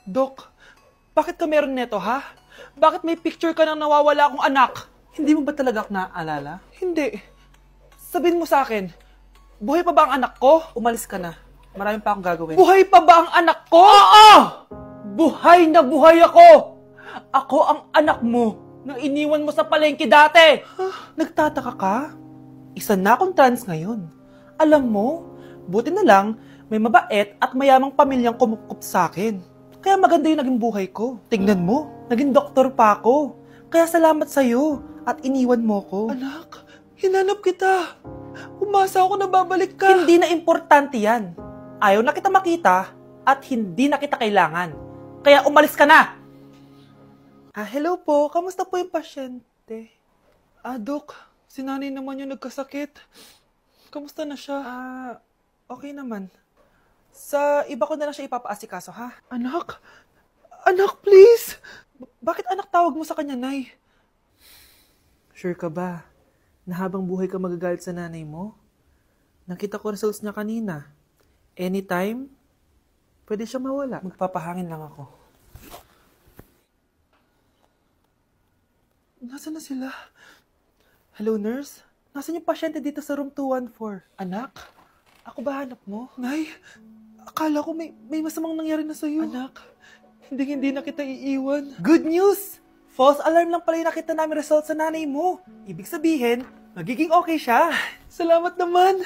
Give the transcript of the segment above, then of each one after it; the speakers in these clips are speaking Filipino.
Dok, bakit ka meron neto, ha? Bakit may picture ka ng nawawala akong anak? Hindi mo ba talaga ako naaalala? Hindi. Sabihin mo sa akin, buhay pa ba ang anak ko? Umalis ka na. Marami pa akong gagawin. Buhay pa ba ang anak ko? Oo! Buhay na buhay ako! Ako ang anak mo na iniwan mo sa palengke dati! Nagtataka ka? Isa na akong trans ngayon. Alam mo, buti na lang, may mabait at mayamang pamilyang kumukup sa akin. Kaya maganda yung naging buhay ko. Tingnan mo, naging doktor pa ako. Kaya salamat sa'yo at iniwan mo ko. Anak, hinanap kita. Umasa ako na babalik ka. Hindi na importante yan. Ayaw na kita makita at hindi na kita kailangan. Kaya umalis ka na! Hello po. Kamusta po yung pasyente? Dok, si nanay naman yung nagkasakit. Kamusta na siya? Okay naman. Sa iba ko na lang siya ipapaasikaso, ha? Anak? Anak, please! Bakit anak tawag mo sa kanya, Nay? Sure ka ba na habang buhay ka magagalit sa nanay mo? Nakita ko results niya kanina. Anytime, pwede siya mawala. Magpapahangin lang ako. Nasaan na sila? Hello, nurse? Nasaan yung pasyente dito sa room 214? Anak? Ako ba hanap mo? Nay, akala ko may masamang nangyari na sa'yo. Anak, hindi na kita iiwan. Good news! False alarm lang pala yung nakita namin result sa nanay mo. Ibig sabihin, magiging okay siya. Salamat naman.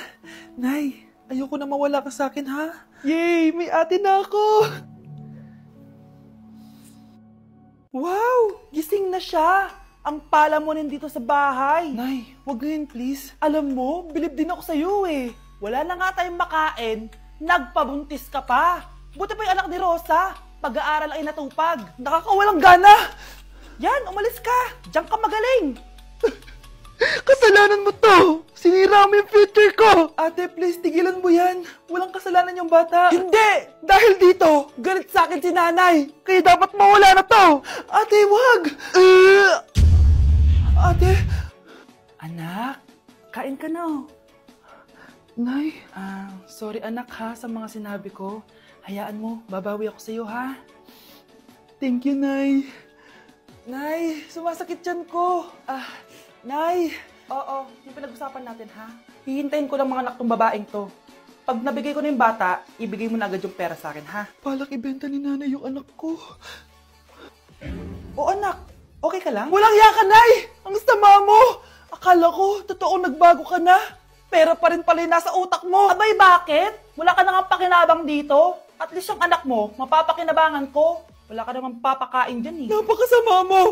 Nay, ayoko na mawala ka sa akin, ha? Yay! May ate na ako! Wow! Gising na siya! Ang pala mo nandito sa bahay. Nay, wag ganyan please. Alam mo, bilib din ako sa'yo eh. Wala na nga tayong makain, nagpabuntis ka pa. Buti pa yung anak ni Rosa, pag-aaral ay natupag. Nakakawalang gana. Yan, umalis ka. Diyan ka magaling. Kasalanan mo to. Sinira mo yung future ko. Ate, please, tigilan mo yan. Walang kasalanan yung bata. Hindi! Dahil dito, galit sa akin si nanay. Kaya dapat mawala na to. Ate, wag. Ate! Anak, kain ka na. Nay? Sorry anak ha sa mga sinabi ko. Hayaan mo, babawi ako sa'yo ha. Thank you, Nay. Nay, sumasakit yan ko. Nay. Oo, yung pinag-usapan natin ha. Hihintayin ko lang mga anak tong babaeng to. Pag nabigay ko na yung bata, ibigay mo na agad yung pera sa akin ha. Palak ibenta ni nanay yung anak ko. O anak, okay ka lang? Walang iya ka, Nay! Ang sama mo! Akala ko, totoo nagbago ka na. Pera pa rin pala yung nasa utak mo. Abay, bakit? Wala ka nang pakinabang dito. At least yung anak mo, mapapakinabangan ko. Wala ka namang papakain dyan eh. Napakasama mo!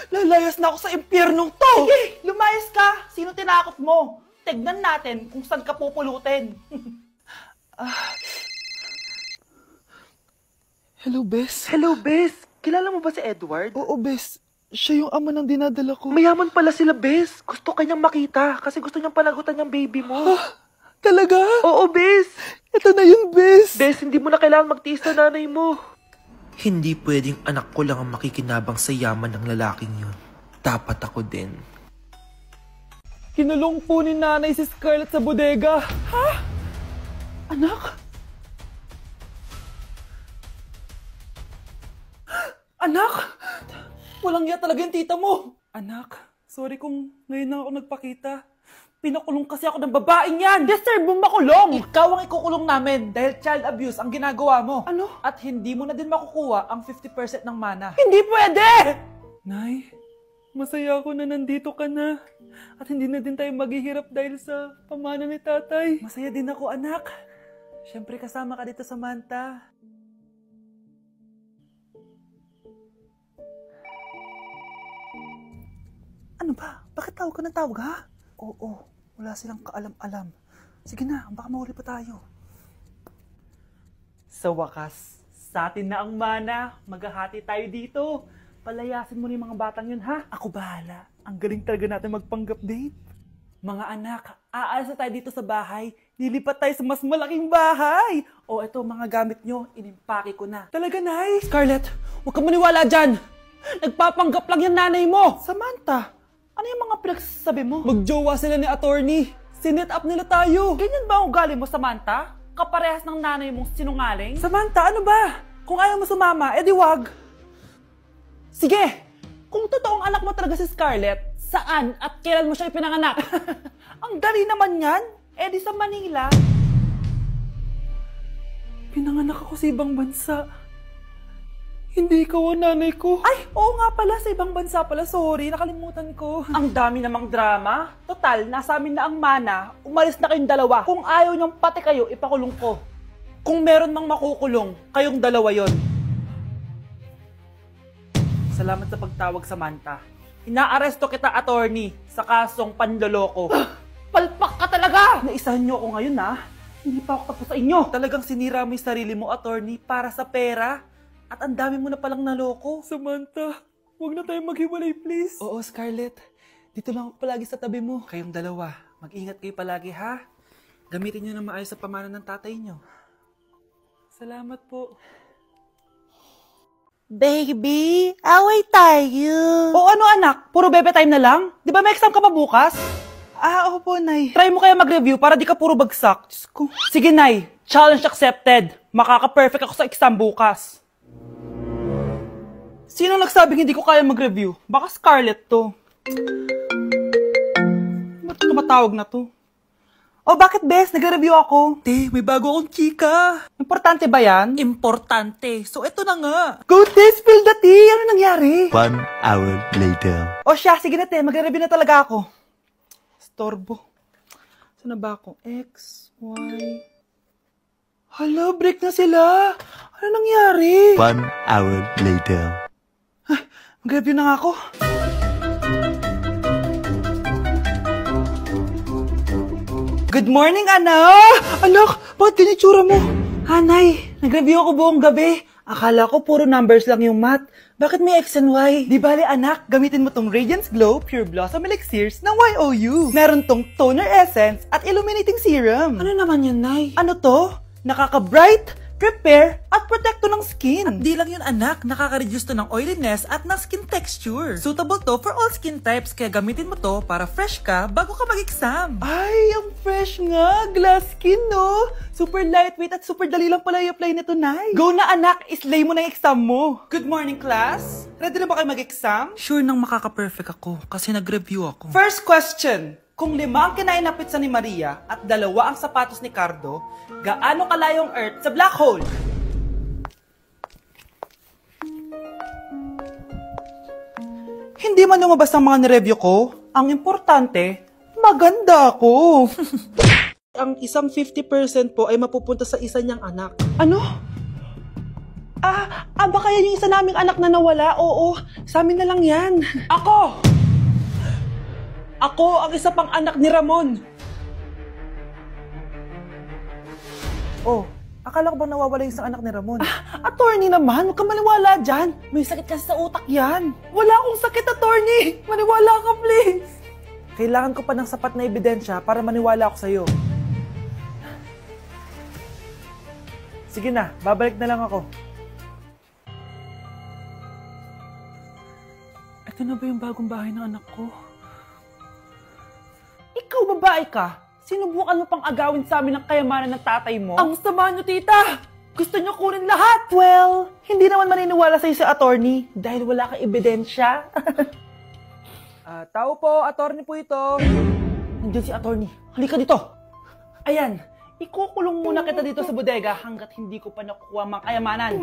Lalayas na ako sa impyernong to! Sige, lumayas ka! Sino tinakot mo? Tignan natin kung saan ka pupulutin. Hello, Bes. Hello, Bes. Kilala mo ba si Edward? Oo, Bes. Siya yung ama ng dinadala ko. Mayaman pala sila, Bes. Gusto kanyang makita kasi gusto niyang panagutan yung baby mo. Talaga? Oo, Bes. Ito na yun, Bes. Bes, hindi mo na kailangan magtiis na nanay mo. Hindi pwedeng anak ko lang ang makikinabang sa yaman ng lalaking yun. Dapat ako din. Kinulong po ni nanay si Scarlett sa bodega. Ha? Anak? Anak? Walang iya talaga yung tita mo. Anak, sorry kung ngayon na ako nagpakita. Pinakulong kasi ako ng babaeng yan. Deserve mo makulong. Ikaw ang ikukulong namin dahil child abuse ang ginagawa mo. Ano? At hindi mo na din makukuha ang 50% ng mana. Hindi pwede! Nay, masaya ako na nandito ka na. At hindi na din tayo maghihirap dahil sa pamana ni tatay. Masaya din ako, anak. Siyempre kasama ka dito sa Manta. Ano ba? Bakit tawag ka ng tawag, ha? Oo, wala silang kaalam-alam. Sige na, baka mahuli pa tayo. Sa wakas, sa atin na ang mana. Maghahati tayo dito. Palayasin mo na yung mga batang yun, ha? Ako bahala. Ang galing talaga natin magpanggap date. Mga anak, aalis na tayo dito sa bahay. Lilipat tayo sa mas malaking bahay. O eto, mga gamit nyo, inimpake ko na. Talaga, Nay? Scarlett, huwag ka maniwala dyan. Nagpapanggap lang yung nanay mo. Samantha, ano yung mga pinagsasabi mo? Magjowa sila ni attorney. Sinet up nila tayo. Ganyan ba ang ugali mo, Samantha? Kaparehas ng nanay mong sinungaling? Samantha, ano ba? Kung ayaw mo sumama, edi wag. Sige, kung totoong anak mo talaga si Scarlett, saan at kailan mo siya ipinanganak? Ang dali naman yan. Edi sa Manila. Pinanganak ako sa ibang bansa. Hindi ikaw ang nanay ko. Ay, oo nga pala, sa ibang bansa pala. Sorry, nakalimutan ko. Ang dami namang drama. Total, nasa amin na ang mana. Umalis na kayong dalawa. Kung ayaw niyong pati kayo, ipakulong ko. Kung meron mang makukulong, kayong dalawa yon. Salamat sa pagtawag, Samantha. Inaaresto kita, attorney, sa kasong panloloko. Palpak ka talaga! Naisahan niyo ako ngayon, ha? Hindi pa ako tapos sa inyo. Talagang sinira mo yung sarili mo, attorney, para sa pera. At ang dami mo na palang naloko. Samantha, huwag na tayong maghiwalay, please. Oo, Scarlett. Dito lang ako palagi sa tabi mo. Kayong dalawa, mag-ingat kayo palagi, ha? Gamitin niyo na maayos sa pamana ng tatay niyo. Salamat po. Baby, away tayo. O ano anak, puro bebe time na lang? Di ba may exam ka pa bukas? Opo, Nay. Try mo kaya mag-review para di ka puro bagsak. Diyos ko. Sige, Nay. Challenge accepted. Makaka-perfect ako sa exam bukas. Sino nagsabing hindi ko kaya mag-review? Baka Scarlett to. Ba't tumatawag na to? Oh, bakit, Bes? Nag-review ako. Te, may bago akong chika. Importante ba yan? Importante. So, eto na nga. Go, Te! Spill the tea! Ano nangyari? 1 hour later. O siya, sige na, Te. Mag-review na talaga ako. Storbo. Saan na ba ako? X, Y... Hala, break na sila. Ano nangyari? 1 hour later. Mag-review na nga ako. Good morning, anak! Anak, bakit tinitsura mo? Hanay, nag-review ako buong gabi. Akala ko puro numbers lang yung math. Bakit may X and Y? Di bale, anak, gamitin mo tong Radiance Glow Pure Blossom Elixirs ng YOU. Meron tong toner essence at illuminating serum. Ano naman yun, Nay? Ano to? Nakaka-bright, prepare, at protekto ng skin. At di lang yun anak, nakaka-reduce to ng oiliness at ng skin texture. Suitable to for all skin types, kaya gamitin mo to para fresh ka bago ka mag-exam. Ay, ang fresh nga. Glass skin, no? Super lightweight at super dali lang pala i-apply nito, Nay. Go na, anak. Islay mo na yung exam mo. Good morning, class. Ready na ba kayo mag-exam? Sure nang makaka-perfect ako kasi nag-review ako. First question. Kung 5 ang kinain na pizza ni Maria at 2 ang sapatos ni Cardo, gaano kalayo ang Earth sa black hole? Hindi man lumabas ang mga nireview ko. Ang importante, maganda ako. Ang isang 50% po ay mapupunta sa isa niyang anak. Ano? Baka yan yung isa naming anak na nawala? Oo, sa amin na lang yan. Ako! Ako ang isa pang anak ni Ramon. Oh, akala ko ba nawawala yung isang anak ni Ramon? Attorney naman, huwag ka maniwala dyan. May sakit kasi sa utak yan. Wala akong sakit, attorney. Maniwala ka, please. Kailangan ko pa ng sapat na ebidensya para maniwala ako sa'yo. Sige na, babalik na lang ako. Ito na ba yung bagong bahay ng anak ko? Ikaw, babae ka. Sinubukan mo pang agawin sa amin ang kayamanan ng tatay mo? Ang sama nyo, tita! Gusto nyo kunin lahat! Well, hindi naman maniniwala sa'yo si attorney dahil wala kang ebidensya. Tao po, attorney po ito. Nandiyan si attorney. Halika dito. Ayan, ikukulong muna kita dito sa bodega hanggat hindi ko pa nakukuha mga kayamanan.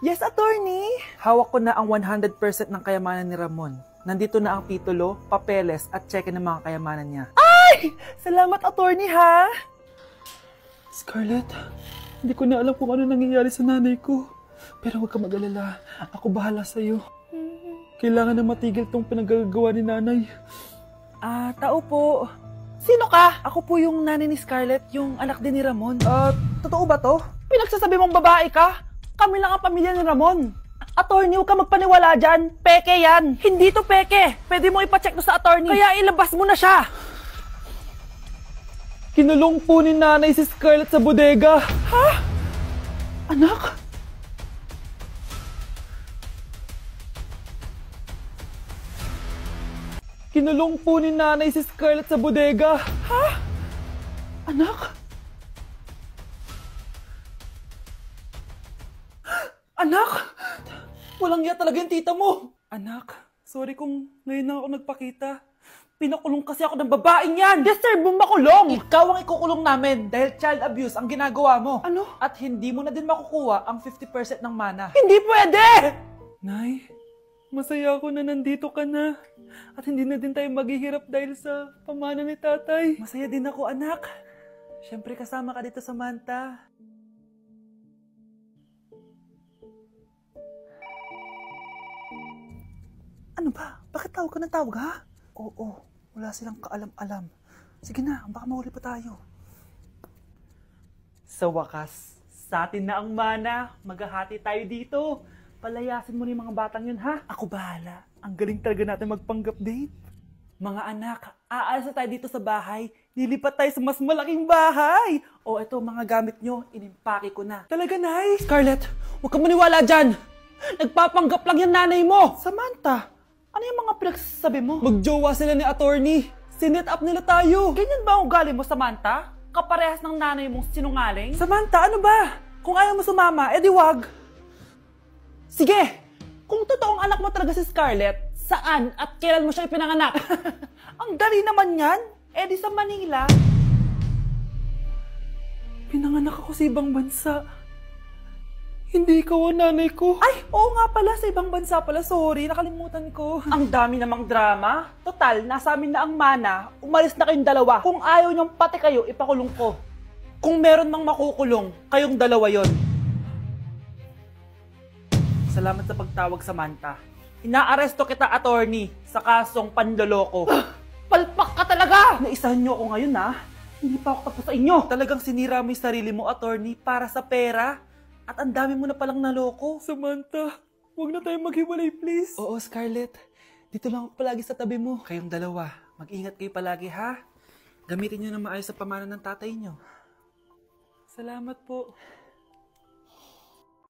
Yes, attorney. Hawak ko na ang 100% ng kayamanan ni Ramon. Nandito na ang titulo, papeles, at cheque ng mga kayamanan niya. Ay! Salamat, attorney, ha? Scarlett, hindi ko na alam kung ano nangyayari sa nanay ko. Pero huwag ka mag-alala. Ako bahala sa'yo. Kailangan na matigil tong pinagagawa ni nanay. Tao po. Sino ka? Ako po yung nanay ni Scarlett, yung anak din ni Ramon. Totoo ba to? Pinagsasabi mong babae ka? Kami lang ang pamilya ni Ramon. Attorney, huwag ka magpaniwala dyan. Peke yan. Hindi to peke. Pwede mo ipacheck to sa attorney. Kaya ilabas mo na siya. Kinulong po ni nanay si Scarlett sa bodega. Ha? Anak? Kinulong po ni nanay si Scarlett sa bodega. Ha? Anak? Anak! Walang iya talaga yung tita mo! Anak, sorry kung ngayon na ako nagpakita. Pinakulong kasi ako ng babaeng yan! Deserve mong makulong! Ikaw ang ikukulong namin dahil child abuse ang ginagawa mo. Ano? At hindi mo na din makukuha ang 50% ng mana. Hindi pwede! Nay, masaya ako na nandito ka na. At hindi na din tayo maghihirap dahil sa pamana ni tatay. Masaya din ako, anak. Siyempre kasama ka dito sa Manta. Ano ba? Bakit tawag ka ng tawag, ha? Oo, wala silang kaalam-alam. Sige na, baka mahuli pa tayo. Sa wakas, sa atin na ang mana. Maghahati tayo dito. Palayasin mo na yung mga batang yun, ha? Ako bahala. Ang galing talaga natin magpanggap-date. Mga anak, aalis na tayo dito sa bahay. Lilipat tayo sa mas malaking bahay. O eto, mga gamit nyo, inimpake ko na. Talaga, Nay? Scarlett, huwag kang maniwala dyan. Nagpapanggap lang yung nanay mo. Samantha, ano yung mga pinagsasabi mo? Magjowa sila ni attorney. Sinet up nila tayo. Ganyan ba ang ugali mo, Samantha? Kaparehas ng nanay mong sinungaling? Samantha, ano ba? Kung ayaw mo sumama, edi wag. Sige, kung totoong anak mo talaga si Scarlett, saan at kailan mo siya ipinanganak? Ang dali naman yan. Edi sa Manila. Pinanganak ako sa ibang bansa. Hindi ikaw ang nanay ko. Ay, oo nga pala, sa ibang bansa pala. Sorry, nakalimutan ko. Ang dami namang drama. Total, nasa amin na ang mana. Umalis na kayong dalawa. Kung ayaw niyong pati kayo, ipakulong ko. Kung meron mang makukulong, kayong dalawa yon. Salamat sa pagtawag, Samantha. Inaaresto kita, attorney, sa kasong panloloko. Palpak ka talaga! Naisahan niyo ako ngayon, ha? Hindi pa ako tapos sa inyo. Talagang sinira mo yung sarili mo, attorney, para sa pera. At ang dami mo na palang naloko. Samantha, huwag na tayo maghiwalay, please. Oo, Scarlett. Dito lang ako palagi sa tabi mo. Kayong dalawa, mag-ingat kayo palagi, ha? Gamitin nyo na maayos sa pamana ng tatay nyo. Salamat po.